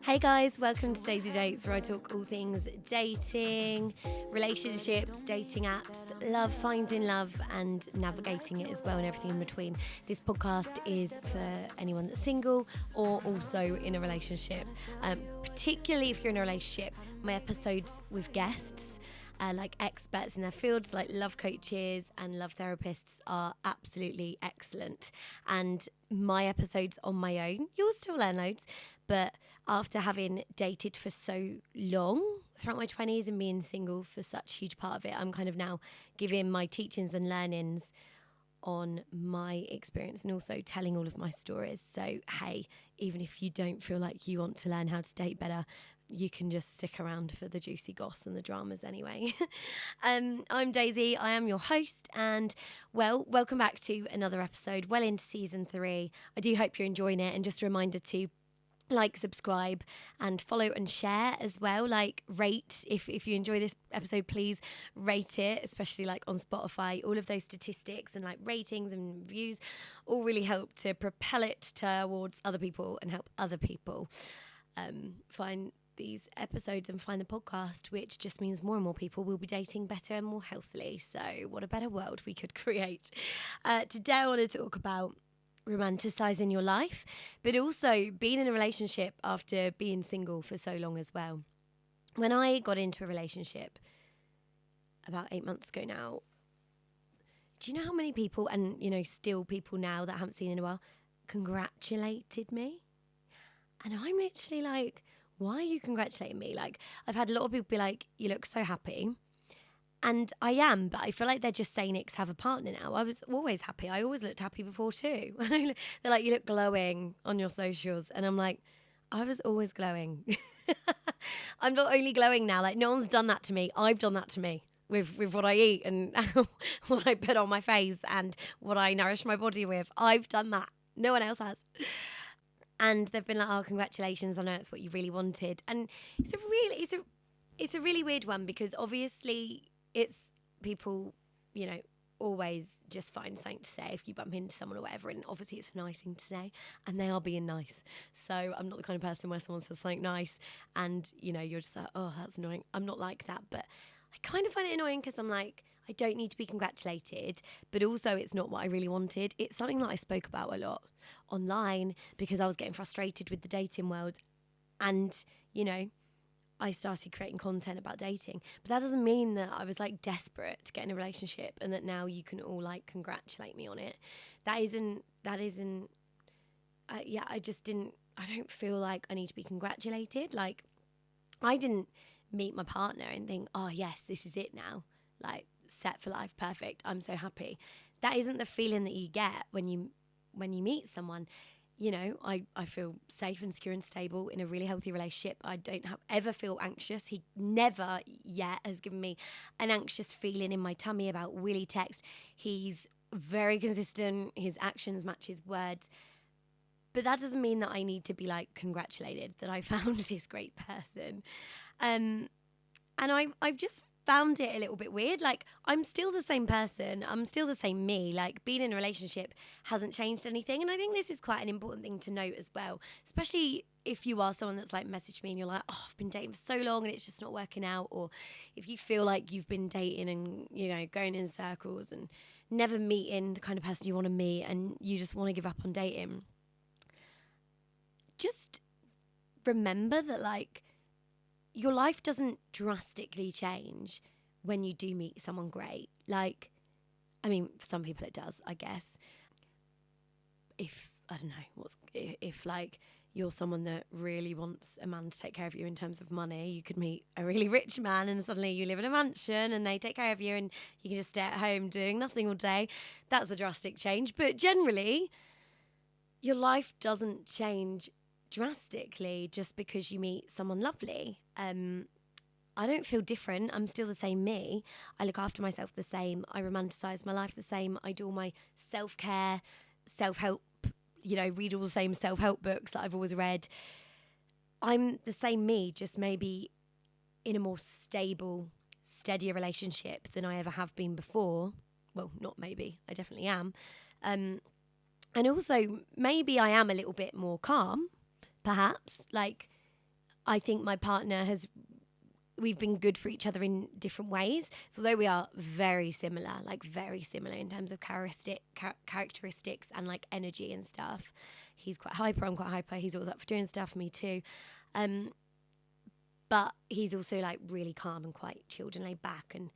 Hey guys, welcome to Daisy Dates, where I talk all things dating, relationships, dating apps, love, finding love, and navigating it as well, and everything in between. This podcast is for anyone that's single or also in a relationship. Particularly if you're in a relationship, my episodes with guests, like experts in their fields, like love coaches and love therapists, are absolutely excellent. And my episodes on my own, you'll still learn loads, but after having dated for so long throughout my 20s and being single for such a huge part of it, I'm kind of now giving my teachings and learnings on my experience and also telling all of my stories. So, hey, even if you don't feel like you want to learn how to date better, you can just stick around for the juicy goss and the dramas anyway. I'm Daisy, I am your host, and well, welcome back to another episode, well into season 3. I do hope you're enjoying it, and just a reminder to like, subscribe, and follow and share as well. Like, rate, if you enjoy this episode, please rate it, especially like on Spotify. All of those statistics and like ratings and reviews all really help to propel it towards other people and help other people find these episodes and find the podcast, which just means more and more people will be dating better and more healthily. So what a better world we could create. Today I want to talk about romanticising your life, but also being in a relationship after being single for so long as well. When I got into a relationship about 8 months ago now, do you know how many people, and you know, still people now that I haven't seen in a while, congratulated me? And I'm literally like, why are you congratulating me? Like, I've had a lot of people be like, you look so happy. And I am, but I feel like they're just saying it to have a partner now. I was always happy. I always looked happy before too. They're like, you look glowing on your socials. And I'm like, I was always glowing. I'm not only glowing now. Like, no one's done that to me. I've done that to me with what I eat and what I put on my face and what I nourish my body with. I've done that. No one else has. And they've been like, oh, congratulations. I know it's what you really wanted. And it's a really weird one, because obviously it's people, you know, always just find something to say if you bump into someone or whatever, and obviously it's a nice thing to say, and they are being nice. So I'm not the kind of person where someone says something nice and, you know, you're just like, oh, that's annoying. I'm not like that, but I kind of find it annoying because I'm like, I don't need to be congratulated, but also it's not what I really wanted. It's something that I spoke about a lot online because I was getting frustrated with the dating world, and, you know, I started creating content about dating. But that doesn't mean that I was like desperate to get in a relationship and that now you can all like congratulate me on it. I don't feel like I need to be congratulated. Like, I didn't meet my partner and think, oh yes, this is it now. Like, set for life, perfect, I'm so happy. That isn't the feeling that you get when you meet someone. You know, I feel safe and secure and stable in a really healthy relationship. I don't ever feel anxious. He never yet has given me an anxious feeling in my tummy about will he text. He's very consistent. His actions match his words. But that doesn't mean that I need to be like congratulated that I found this great person. And I've just found it a little bit weird. Like, I'm still the same person. I'm still the same me. Like, being in a relationship hasn't changed anything. And I think this is quite an important thing to note as well, especially if you are someone that's like messaged me and you're like, oh, I've been dating for so long and it's just not working out. Or if you feel like you've been dating and, you know, going in circles and never meeting the kind of person you want to meet and you just want to give up on dating. Just remember that, like, your life doesn't drastically change when you do meet someone great. Like, I mean, for some people it does, I guess. If, I don't know, if like you're someone that really wants a man to take care of you in terms of money, you could meet a really rich man and suddenly you live in a mansion and they take care of you and you can just stay at home doing nothing all day. That's a drastic change. But generally, your life doesn't change drastically just because you meet someone lovely. I don't feel different. I'm still the same me. I look after myself the same. I romanticize my life the same. I do all my self-care, self-help, you know, read all the same self-help books that I've always read. I'm the same me, just maybe in a more stable, steadier relationship than I ever have been before. Well, not maybe, I definitely am. And also, maybe I am a little bit more calm, perhaps. Like, I think my partner we've been good for each other in different ways. So although we are very similar in terms of characteristics and like energy and stuff, he's quite hyper, I'm quite hyper, he's always up for doing stuff, me too. But he's also like really calm and quite chilled and laid back, and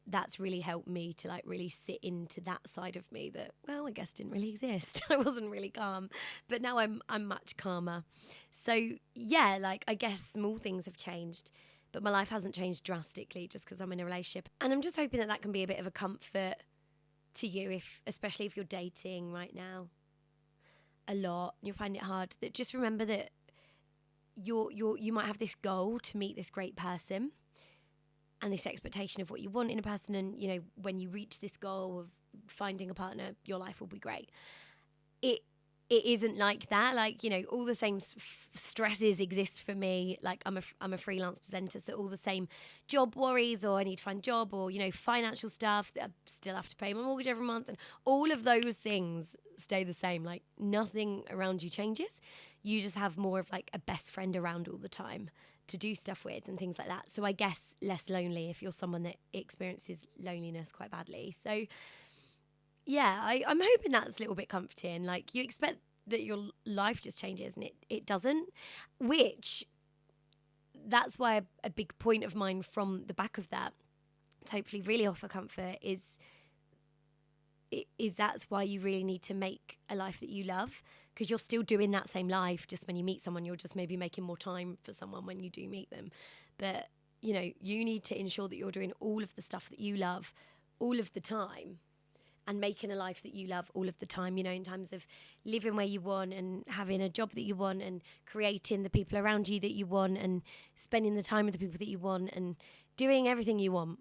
that's really helped me to like really sit into that side of me that, well, I guess didn't really exist. I wasn't really calm, but now I'm much calmer. So yeah, like I guess small things have changed, but my life hasn't changed drastically just because I'm in a relationship. And I'm just hoping that can be a bit of a comfort to you, especially if you're dating right now a lot, you'll find it hard. That just remember that you might have this goal to meet this great person, and this expectation of what you want in a person, and you know, when you reach this goal of finding a partner, your life will be great. It isn't like that. Like, you know, all the same stresses exist for me. Like I'm a freelance presenter, so all the same job worries, or I need to find a job, or you know, financial stuff that I still have to pay my mortgage every month, and all of those things stay the same. Like nothing around you changes. You just have more of like a best friend around all the time to do stuff with and things like that. So I guess less lonely if you're someone that experiences loneliness quite badly. So yeah, I'm hoping that's a little bit comforting. Like you expect that your life just changes, and it doesn't, which that's why a big point of mine from the back of that to hopefully really offer comfort is that's why you really need to make a life that you love, because you're still doing that same life. Just when you meet someone, you're just maybe making more time for someone when you do meet them. But you know, you need to ensure that you're doing all of the stuff that you love all of the time, and making a life that you love all of the time, you know, in terms of living where you want and having a job that you want and creating the people around you that you want and spending the time with the people that you want and doing everything you want,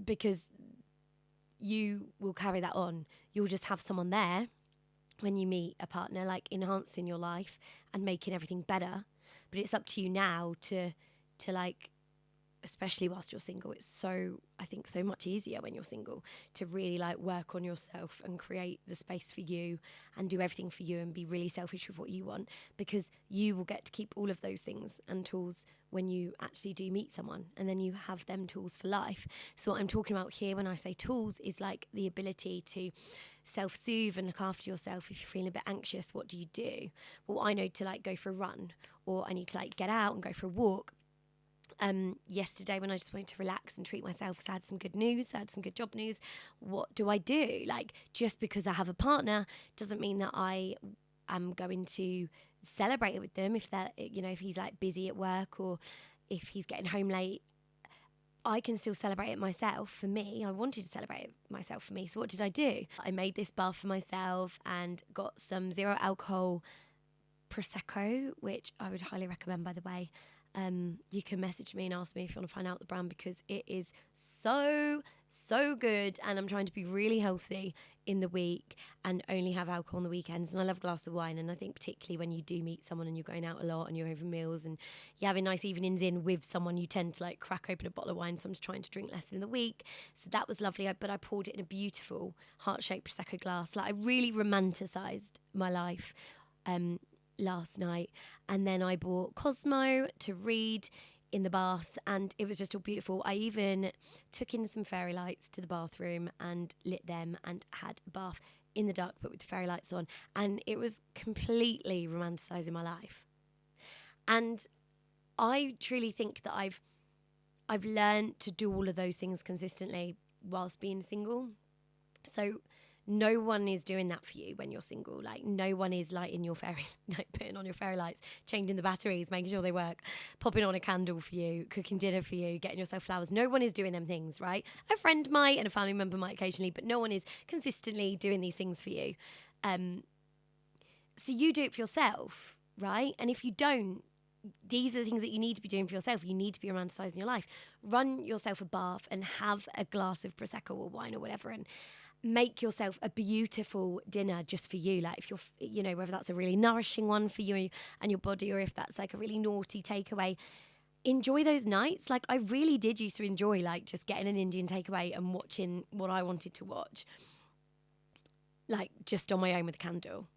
because you will carry that on. You'll just have someone there when you meet a partner, like enhancing your life and making everything better. But it's up to you now to like, especially whilst you're single, it's I think so much easier when you're single to really like work on yourself and create the space for you and do everything for you and be really selfish with what you want, because you will get to keep all of those things and tools when you actually do meet someone, and then you have them tools for life. So what I'm talking about here when I say tools is like the ability to self-soothe and look after yourself. If you're feeling a bit anxious, what do? Well, I know to like go for a run, or I need to like get out and go for a walk. Yesterday when I just wanted to relax and treat myself because I had some good news, I had some good job news, what do? Like, just because I have a partner doesn't mean that I am going to celebrate it with them if that, you know, if he's like busy at work or if he's getting home late. I can still celebrate it myself. For me, I wanted to celebrate it myself for me. So what did I do? I made this bath for myself and got some 0 alcohol Prosecco, which I would highly recommend, by the way. You can message me and ask me if you want to find out the brand, because it is so good, and I'm trying to be really healthy in the week and only have alcohol on the weekends. And I love a glass of wine, and I think particularly when you do meet someone and you're going out a lot and you're over meals and you're having nice evenings in with someone, you tend to like crack open a bottle of wine. So I'm just trying to drink less in the week. So that was lovely, but I poured it in a beautiful heart-shaped Prosecco glass. Like, I really romanticised my life last night. And then I bought Cosmo to read in the bath, and it was just all beautiful. I even took in some fairy lights to the bathroom and lit them and had a bath in the dark but with the fairy lights on, and it was completely romanticising my life. And I truly think that I've learned to do all of those things consistently whilst being single. So no one is doing that for you when you're single. Like, no one is lighting your fairy, like putting on your fairy lights, changing the batteries, making sure they work, popping on a candle for you, cooking dinner for you, getting yourself flowers. No one is doing them things, right? A friend might and a family member might occasionally, but no one is consistently doing these things for you. So you do it for yourself, right? And if you don't, these are the things that you need to be doing for yourself. You need to be romanticising your life. Run yourself a bath and have a glass of Prosecco or wine or whatever, and make yourself a beautiful dinner just for you. Like, if you're, you know, whether that's a really nourishing one for you and your body, or if that's like a really naughty takeaway, enjoy those nights. Like, I really did used to enjoy like just getting an Indian takeaway and watching what I wanted to watch, like just on my own with a candle.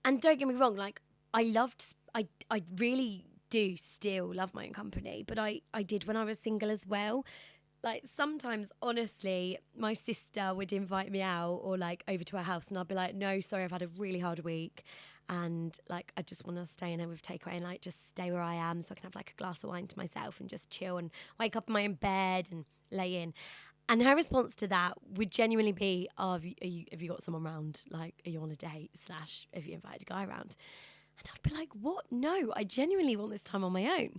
And don't get me wrong, like I really do still love my own company, but I did when I was single as well. Like sometimes, honestly, my sister would invite me out or like over to her house and I'd be like, no, sorry, I've had a really hard week. And like, I just want to stay in there with takeaway and like just stay where I am so I can have like a glass of wine to myself and just chill and wake up in my own bed and lay in. And her response to that would genuinely be, oh, have you got someone around? Like, are you on a date / have you invited a guy around? And I'd be like, what? No, I genuinely want this time on my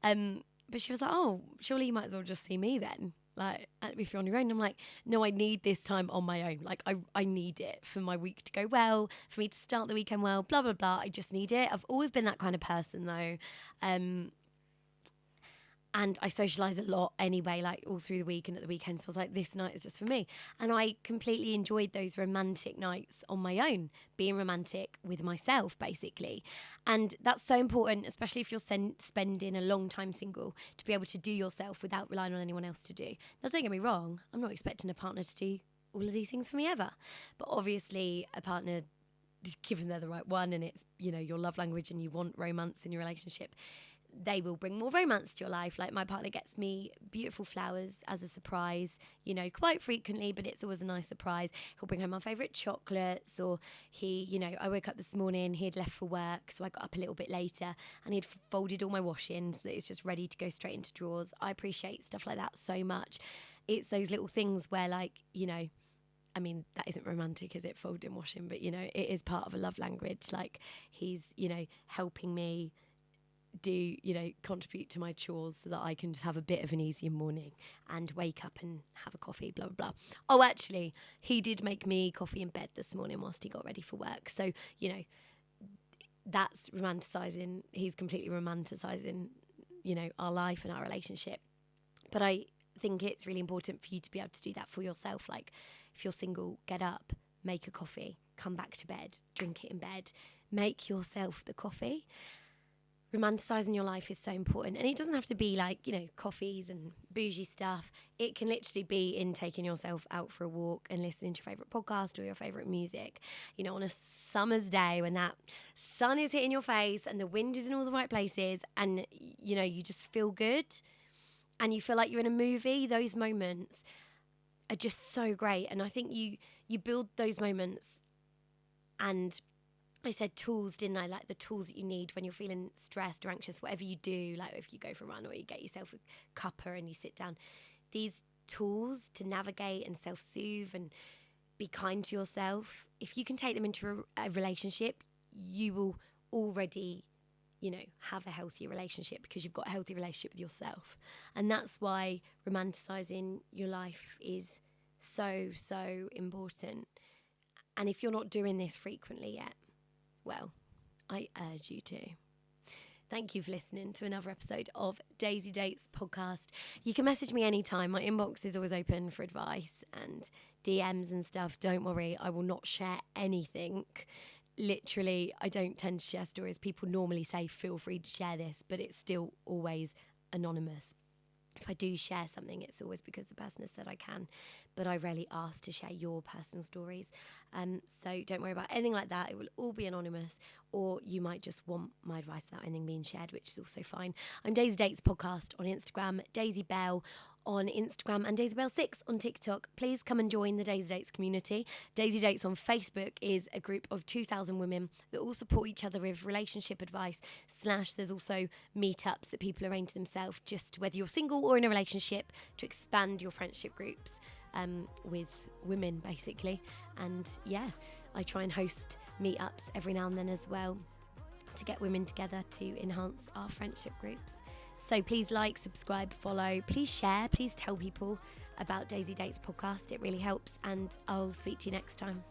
own. But she was like, oh, surely you might as well just see me then. Like, if you're on your own. I'm like, no, I need this time on my own. Like, I need it for my week to go well, for me to start the weekend well, blah, blah, blah. I just need it. I've always been that kind of person, though. And I socialise a lot anyway, like all through the week and at the weekends. So I was like, this night is just for me. And I completely enjoyed those romantic nights on my own, being romantic with myself, basically. And that's so important, especially if you're spending a long time single, to be able to do yourself without relying on anyone else to do. Now, don't get me wrong, I'm not expecting a partner to do all of these things for me ever. But obviously, a partner, given they're the right one and it's, you know, your love language and you want romance in your relationship, they will bring more romance to your life. Like my partner gets me beautiful flowers as a surprise, you know, quite frequently, but it's always a nice surprise. He'll bring home my favourite chocolates, or he, you know, I woke up this morning, he had left for work, so I got up a little bit later and he'd folded all my washing so it's just ready to go straight into drawers. I appreciate stuff like that so much. It's those little things where, like, you know, I mean, that isn't romantic, is it, folding washing? But, you know, it is part of a love language. Like, he's, you know, helping me do, you know, contribute to my chores so that I can just have a bit of an easier morning and wake up and have a coffee, blah, blah, blah. Oh, actually, he did make me coffee in bed this morning whilst he got ready for work. So, you know, that's romanticising. He's completely romanticising, you know, our life and our relationship. But I think it's really important for you to be able to do that for yourself. Like, if you're single, get up, make a coffee, come back to bed, drink it in bed, make yourself the coffee. Romanticising your life is so important. And it doesn't have to be like, you know, coffees and bougie stuff. It can literally be in taking yourself out for a walk and listening to your favourite podcast or your favourite music. You know, on a summer's day when that sun is hitting your face and the wind is in all the right places and, you know, you just feel good and you feel like you're in a movie, those moments are just so great. And I think you build those moments, and I said tools, didn't I? Like the tools that you need when you're feeling stressed or anxious, whatever you do, like if you go for a run or you get yourself a cuppa and you sit down. These tools to navigate and self-soothe and be kind to yourself, if you can take them into a relationship, you will already, you know, have a healthy relationship because you've got a healthy relationship with yourself. And that's why romanticising your life is so, so important. And if you're not doing this frequently yet, well, I urge you to. Thank you for listening to another episode of Daisy Dates Podcast. You can message me anytime. My inbox is always open for advice and DMs and stuff. Don't worry, I will not share anything. Literally, I don't tend to share stories. People normally say, feel free to share this, but it's still always anonymous. If I do share something, it's always because the person has said I can, but I rarely ask to share your personal stories. So don't worry about anything like that. It will all be anonymous, or you might just want my advice without anything being shared, which is also fine. I'm Daisy Dates Podcast on Instagram, Daisy Bell on Instagram, and DaisyBell6 on TikTok. Please come and join the Daisy Dates community. Daisy Dates on Facebook is a group of 2,000 women that all support each other with relationship advice / there's also meetups that people arrange themselves, just whether you're single or in a relationship, to expand your friendship groups with women, basically. And yeah, I try and host meetups every now and then as well to get women together to enhance our friendship groups. So please like, subscribe, follow, please share, please tell people about Daisy Dates Podcast. It really helps, and I'll speak to you next time.